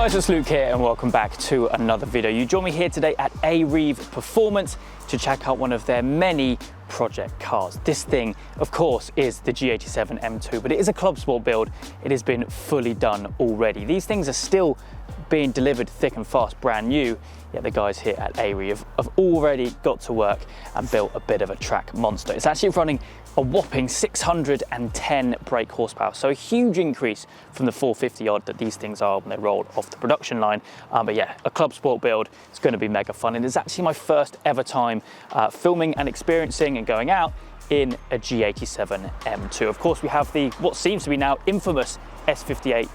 guys, it's Luke here and welcome back to another video. You join me here today at AReeve Performance to check out one of their many project cars. This thing, of course, is the G87 M2, but it is a Clubsport build. It has been fully done already. These things are still being delivered thick and fast, brand new, yet the guys here at AReeve have already got to work and built a bit of a track monster. It's actually running a whopping 610 brake horsepower, so a huge increase from the 450 odd that these things are when they rolled off the production line. But yeah, a Clubsport build is going to be mega fun, and it's actually my first ever time filming and experiencing and going out in a G87 M2. Of course, we have the what seems to be now infamous S58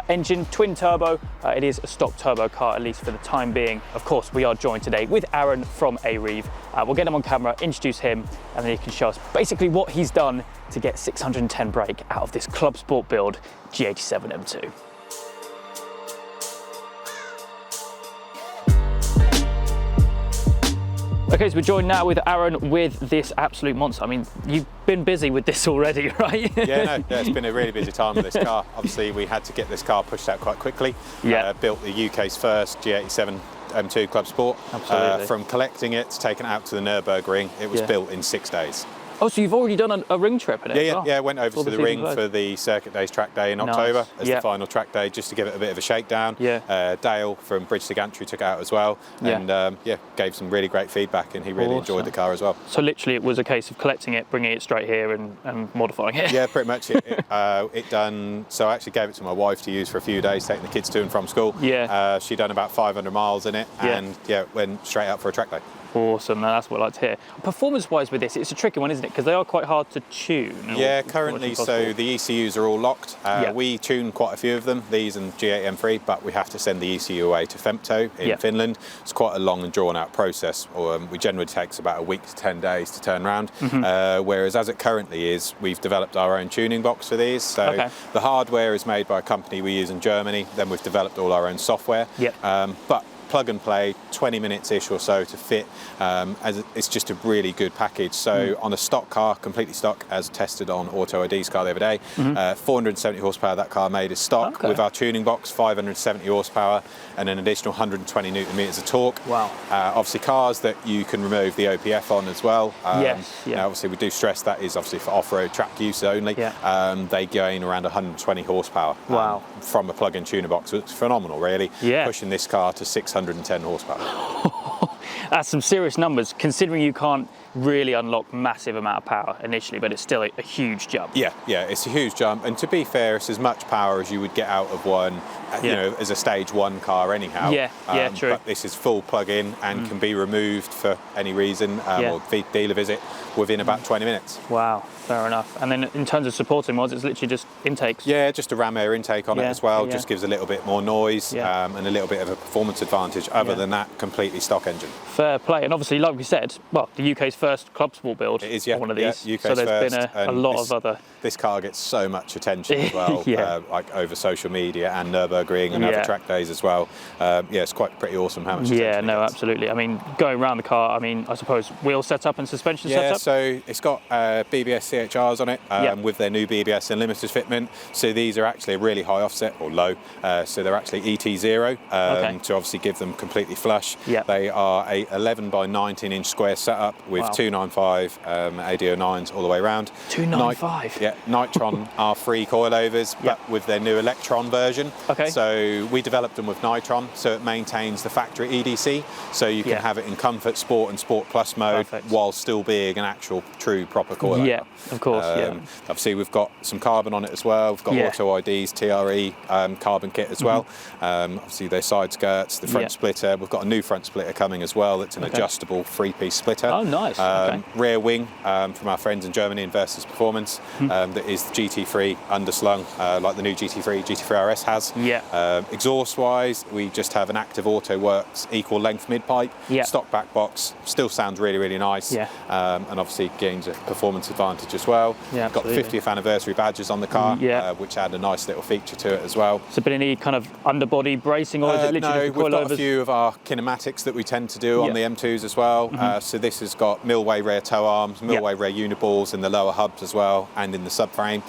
engine, twin turbo. It is a stock turbo car, at least for the time being. Of course, we are joined today with Aaron from AReeve. We'll get him on camera, introduce him, and then he can show us basically what he's done to get 610 brake out of this Clubsport build G87 M2. Okay, so we're joined now with Aaron with this absolute monster. I mean, you've been busy with this already, right? Yeah, it's been a really busy time with this car. Obviously, we had to get this car pushed out quite quickly. Yeah. Built the UK's first G87 M2 Clubsport. Absolutely. From collecting it to taking it out to the Nürburgring, it was built in 6 days. Oh, so you've already done a ring trip in it? Yeah, went over to the ring for the Circuit Days track day in October as the final track day, just to give it a bit of a shakedown. Dale from Bridge to Gantry took it out as well, and gave some really great feedback, and he really enjoyed the car as well. So literally it was a case of collecting it, bringing it straight here and modifying it? Yeah, pretty much. It done, so I actually gave it to my wife to use for a few days, taking the kids to and from school. She done about 500 miles in it, and went straight out for a track day. Awesome, that's what I like to hear. Performance-wise with this, it's a tricky one, isn't it? Because they are quite hard to tune. Yeah, currently, so the ECUs are all locked. We tune quite a few of them, these and G8 M3, but we have to send the ECU away to Femto in Finland. It's quite a long and drawn-out process. We generally takes about a week to 10 days to turn around. Whereas as it currently is, we've developed our own tuning box for these. So the hardware is made by a company we use in Germany. Then we've developed all our own software. But plug and play, 20 minutes-ish or so to fit. As it's just a really good package. So on a stock car, completely stock, as tested on Auto ID's car the other day, 470 horsepower that car made is stock. With our tuning box, 570 horsepower and an additional 120 newton meters of torque. Wow. Obviously cars that you can remove the OPF on as well. Now obviously we do stress that is obviously for off-road track use only. They gain around 120 horsepower from a plug-in tuner box. It's phenomenal, really. Pushing this car to 610 horsepower. That's some serious numbers, considering you can't really unlock massive amount of power initially, but it's still a huge jump. Yeah, it's a huge jump, and to be fair, it's as much power as you would get out of one, you know, as a stage 1 car anyhow. True. But this is full plug-in and can be removed for any reason or dealer visit within about 20 minutes. Wow, fair enough. And then in terms of supporting mods, it's literally just intakes? Yeah, just a ram air intake on it as well. Just gives a little bit more noise and a little bit of a performance advantage. Other than that, completely stock engine. Fair play. And obviously, like we said, well, the UK's first Clubsport build. It is, one of these. UK's so there's first, been a lot of other. This car gets so much attention as well, like over social media and Nürburgring and other track days as well. It's pretty awesome how much attention it gets. Absolutely. I mean, going around the car, I mean, I suppose wheel setup and suspension setup? Yeah, so it's got BBS CHRs on it with their new BBS Unlimited fitment. So these are actually a really high offset, or low. So they're actually ET0 to obviously give them completely flush. They are a 11 by 19 inch square setup with 295 AD09s all the way around. 295? Nitron R3 coilovers, but with their new Electron version. So we developed them with Nitron, so it maintains the factory EDC, so you can have it in Comfort, Sport and Sport Plus mode while still being an actual true proper coilover. Of course. Obviously we've got some carbon on it as well. We've got Auto ID's TRE carbon kit as well. Obviously their side skirts, the front splitter. We've got a new front splitter coming as well. It's an adjustable 3-piece splitter. Oh, nice. Rear wing from our friends in Germany in Versus Performance. That is the GT3 underslung, like the new GT3 RS has. Exhaust wise, we just have an Active Auto Works equal length mid pipe. Stock back box, still sounds really nice. And obviously gains a performance advantage as well. Got the 50th anniversary badges on the car, which add a nice little feature to it as well. So been any kind of underbody bracing, or is it literally no, we've got a few of our kinematics that we tend to do on the M2s as well. So this has got Millway rear toe arms, Millway rear uniballs in the lower hubs as well, and in the subframe.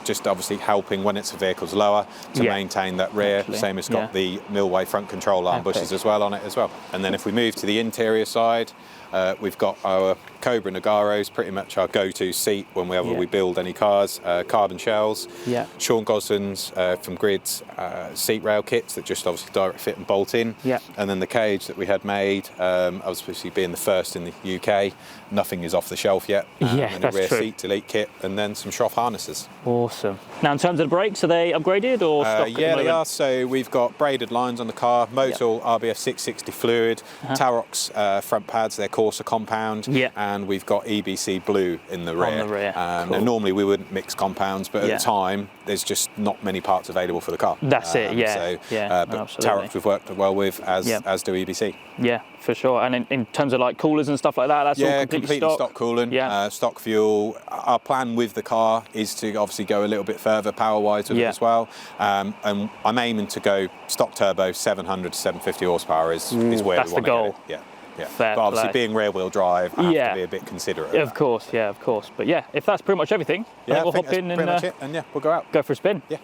Just obviously helping when it's a vehicle's lower to maintain that rear. Same as got the Millway front control arm bushes as well on it as well. And then if we move to the interior side, we've got our Cobra Nagaros, pretty much our go-to seat whenever we build any cars. Carbon shells. Sean Goslin's from Grids seat rail kits that just obviously direct fit and bolt in. And then the cage that we had made, obviously being the first in the UK, nothing is off the shelf yet. And a rear seat delete kit, and then some Schroff harnesses. Awesome. Now in terms of the brakes, are they upgraded or stock at the moment? They are. So we've got braided lines on the car, Motul RBF 660 fluid, Tarox front pads, they're Corsa compound, and we've got EBC blue in the rear. On the rear. Now normally we wouldn't mix compounds, but at the time there's just not many parts available for the car. That's it. But Tarox we've worked well with, as do EBC. Yeah, for sure. And in terms of like coolers and stuff like that, that's all completely stock cooling, stock fuel. Our plan with the car is to obviously go a little bit further power-wise with it as well. And I'm aiming to go stock turbo, 700 to 750 horsepower is where we want to go. Yeah. But obviously being rear-wheel drive, I have to be a bit considerate. Of course. But yeah, if that's pretty much everything, I think we'll hop in and much it. And we'll go out. Go for a spin. Yeah.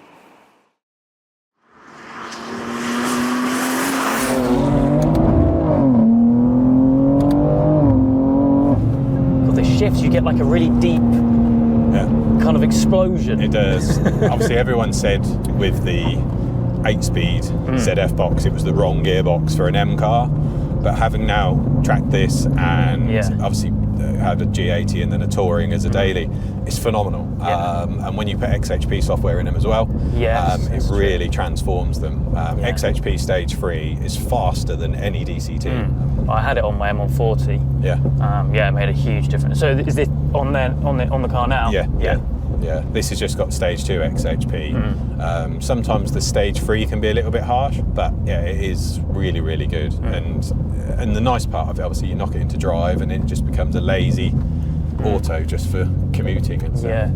Shifts, you get like a really deep kind of explosion. It does. Obviously everyone said with the 8-speed ZF box it was the wrong gearbox for an M car, but having now tracked this and obviously had a G80 and then a Touring as a daily, it's phenomenal. And when you put XHP software in them as well, it really transforms them. XHP Stage 3 is faster than any DCT. I had it on my M140. It made a huge difference. So is this on the car now? Yeah. This has just got Stage 2 XHP. Sometimes the Stage 3 can be a little bit harsh, but it is really, really good. And the nice part of it, obviously, you knock it into drive and it just becomes a lazy auto just for commuting and stuff.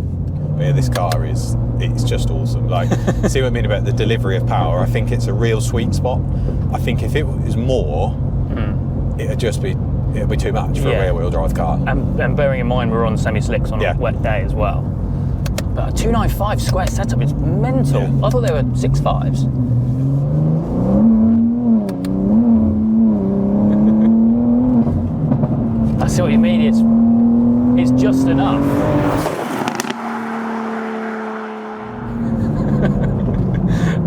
But this car it's just awesome. Like, see what I mean about the delivery of power? I think it's a real sweet spot. I think if it was more, it'd be too much for a rear-wheel drive car. And bearing in mind we're on semi-slicks on a wet day as well. But a 295 square setup is mental. I thought they were 6.5s. I see what you mean. It's just enough.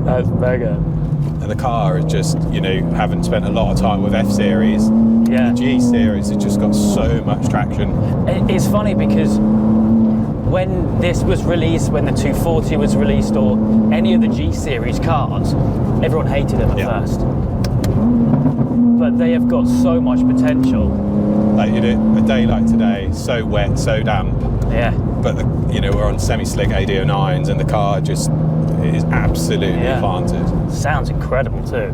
That's mega. And the car is just, having spent a lot of time with F-Series, the G-Series has just got so much traction. It's funny because when this was released, when the 240 was released, or any of the G-Series cars, everyone hated them at first. But they have got so much potential. Like, a day like today, so wet, so damp. But, we're on semi-slick AD09s and the car just is absolutely planted. Sounds incredible too.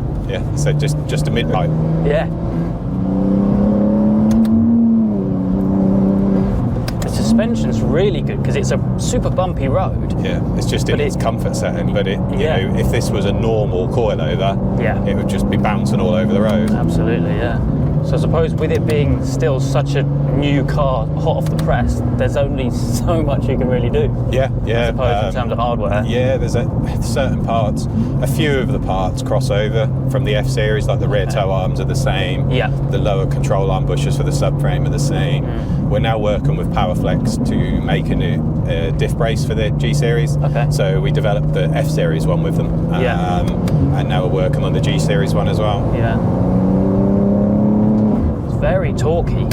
So just a mid-pipe. The suspension's really good because it's a super bumpy road. It's just in its comfort setting, but if this was a normal coilover, it would just be bouncing all over the road. Absolutely, So I suppose with it being still such a new car, hot off the press, there's only so much you can really do. I suppose in terms of hardware. There's certain parts, a few of the parts cross over from the F-Series, like the rear toe arms are the same, the lower control arm bushes for the subframe are the same. We're now working with PowerFlex to make a new diff brace for the G-Series. So we developed the F-Series one with them, and now we're working on the G-Series one as well. Very torquey.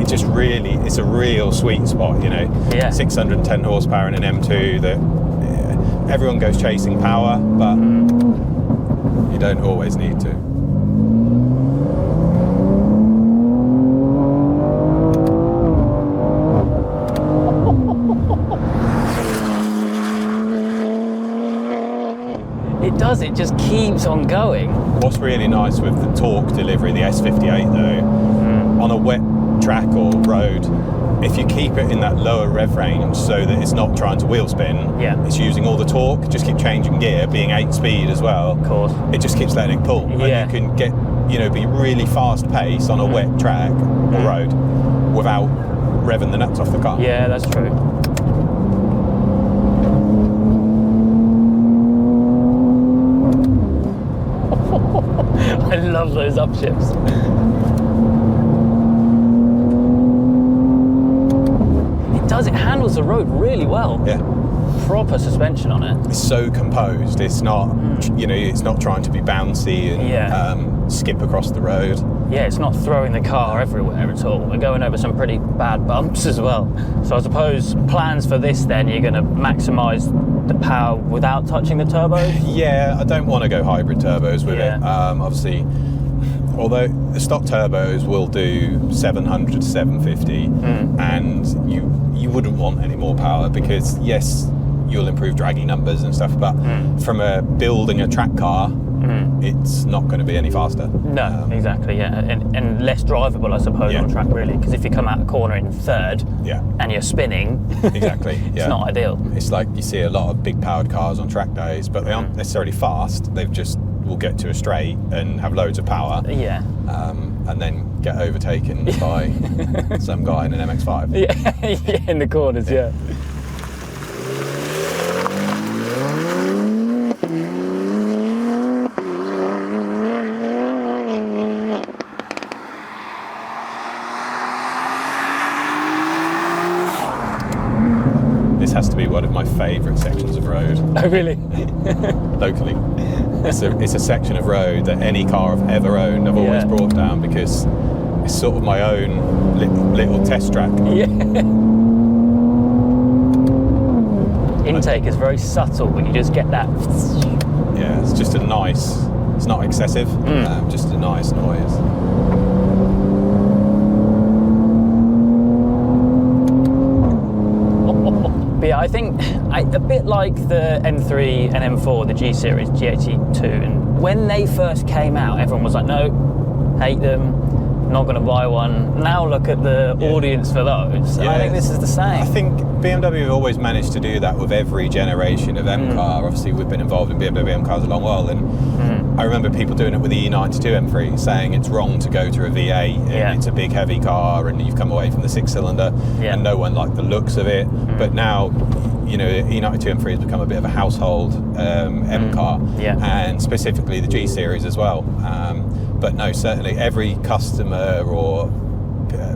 It just really, it's a real sweet spot, 610 horsepower in an M2 that everyone goes chasing power, but you don't always need to. It just keeps on going. What's really nice with the torque delivery, the S58 though, on a wet track or road, if you keep it in that lower rev range so that it's not trying to wheel spin, it's using all the torque, just keep changing gear, being 8-speed as well, of course, it just keeps letting it pull. And you can get, be really fast pace on a wet track or road without revving the nuts off the car. Yeah, that's true. I love those upshifts. It handles the road really well. Yeah. Proper suspension on it. It's so composed. It's not, it's not trying to be bouncy and skip across the road. Yeah, it's not throwing the car everywhere at all. We're going over some pretty bad bumps as well. So I suppose plans for this then, you're going to maximise the power without touching the turbos? Yeah, I don't want to go hybrid turbos with it. Obviously, although the stock turbos will do 700 to 750, and you wouldn't want any more power because yes, you'll improve dragging numbers and stuff, but from building a track car, it's not going to be any faster. No, exactly, and less drivable, I suppose, on track really, because if you come out a corner in third and you're spinning, exactly, it's not ideal. It's like you see a lot of big powered cars on track days, but they aren't necessarily fast. They've just will get to a straight and have loads of power, and then get overtaken by some guy in an MX-5. In the corners, This has to be one of my favourite sections of road. Oh, really? Locally. It's a section of road that any car I've ever owned I've always brought down because it's sort of my own little test track. Intake is very subtle, but you just get that. Yeah, it's just it's not excessive, just a nice noise. But yeah, I think a bit like the M3 and M4, the G series, G82, and when they first came out, everyone was like, no, hate them, not going to buy one. Now look at the audience for those. I think this is the same. I think BMW have always managed to do that with every generation of M car. Obviously, we've been involved in BMW M cars a long while, and I remember people doing it with the E92 M3, saying it's wrong to go to a V8, and it's a big heavy car, and you've come away from the 6-cylinder, and no one liked the looks of it. But now, E92 M3 has become a bit of a household M car, and specifically the G series as well. But no, certainly every customer or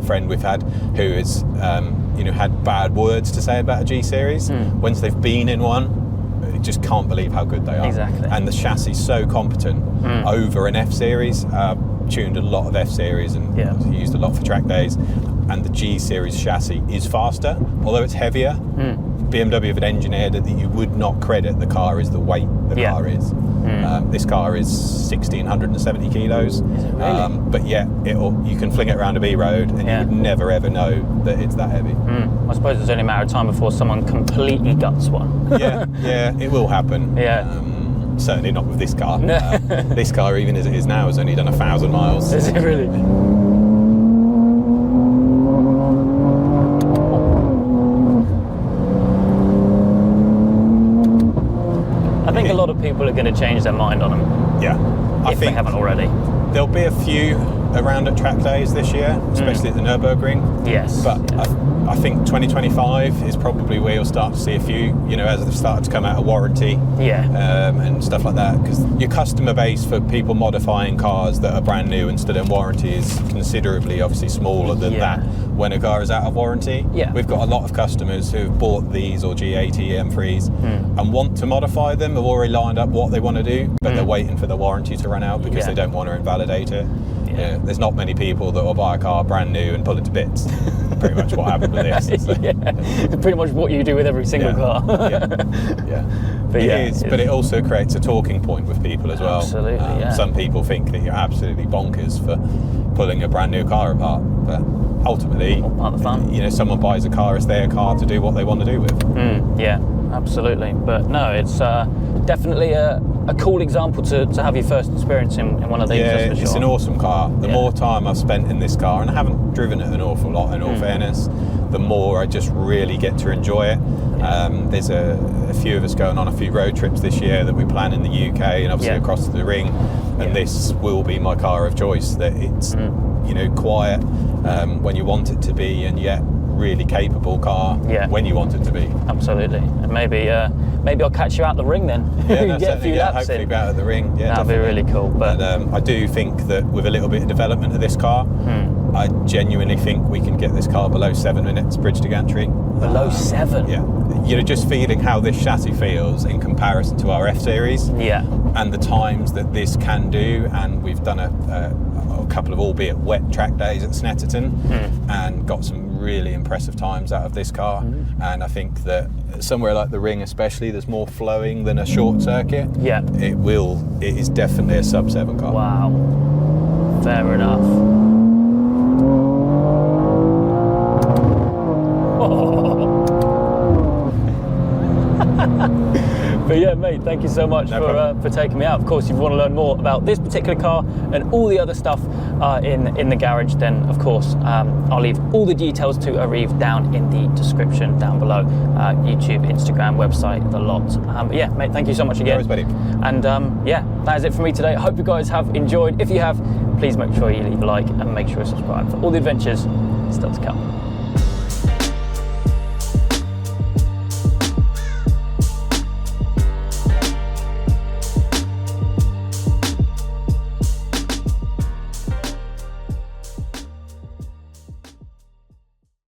friend we've had who has had bad words to say about a G series, once they've been in one, you just can't believe how good they are. Exactly. And the chassis is so competent over an F series. Tuned a lot of F series and used a lot for track days, and the G series chassis is faster, although it's heavier. BMW have engineered it that you would not credit the car is the weight the car is. This car is 1,670 kilos, Is it really? but you can fling it around a B road and you would never ever know that it's that heavy. I suppose it's only a matter of time before someone completely guts one. It will happen. Certainly not with this car. This car, even as it is now, has only done 1,000 miles. Is it really? I think a lot of people are going to change their mind on them. I think they haven't already. There'll be a few around at track days this year, especially at the Nürburgring. Yes. But I think 2025 is probably where you'll start to see a few, as they've started to come out of warranty. And stuff like that. Because your customer base for people modifying cars that are brand new and still in warranty is considerably, obviously, smaller than that when a car is out of warranty. We've got a lot of customers who've bought these or G80 M3s and want to modify them, have already lined up what they want to do, but they're waiting for the warranty to run out because they don't want to invalidate it. There's not many people that will buy a car brand new and pull it to bits. Pretty much what happened with this. Pretty much what you do with every single car. But but it also creates a talking point with people as well. Absolutely, Some people think that you're absolutely bonkers for pulling a brand new car apart, but ultimately, all part of the fun. Someone buys a car, it's their car to do what they want to do with. Absolutely. But no, it's definitely a cool example to have your first experience in one of these. That's for sure. It's an awesome car. The more time I've spent in this car, and I haven't driven it an awful lot in all fairness, the more I just really get to enjoy it. There's a few of us going on a few road trips this year that we plan in the UK and obviously across the ring, and this will be my car of choice. That it's you know, quiet when you want it to be, and yet really capable car when you want it to be. Absolutely. And maybe I'll catch you out the ring then. Yeah, get a few laps hopefully in. be out at the ring. Yeah, that'd be really cool. But I do think that with a little bit of development of this car, I genuinely think we can get this car below 7 minutes bridge to gantry. Below 7? Yeah. You know, just feeling how this chassis feels in comparison to our F-Series. Yeah. And the times that this can do, and we've done a couple of albeit wet track days at Snetterton and got some really impressive times out of this car. And I think that somewhere like the ring especially, there's more flowing than a short circuit. Yeah. It is definitely a sub-7 car. Wow. Fair enough. But yeah, mate, thank you so much for taking me out. Of course, if you want to learn more about this particular car and all the other stuff in the garage, then of course I'll leave all the details to AReeve down in the description down below. YouTube, Instagram, website, the lot. But yeah, mate, thank you so much again. No worries, buddy. And yeah, that is it for me today. I hope you guys have enjoyed. If you have, please make sure you leave a like and make sure you subscribe for all the adventures still to come.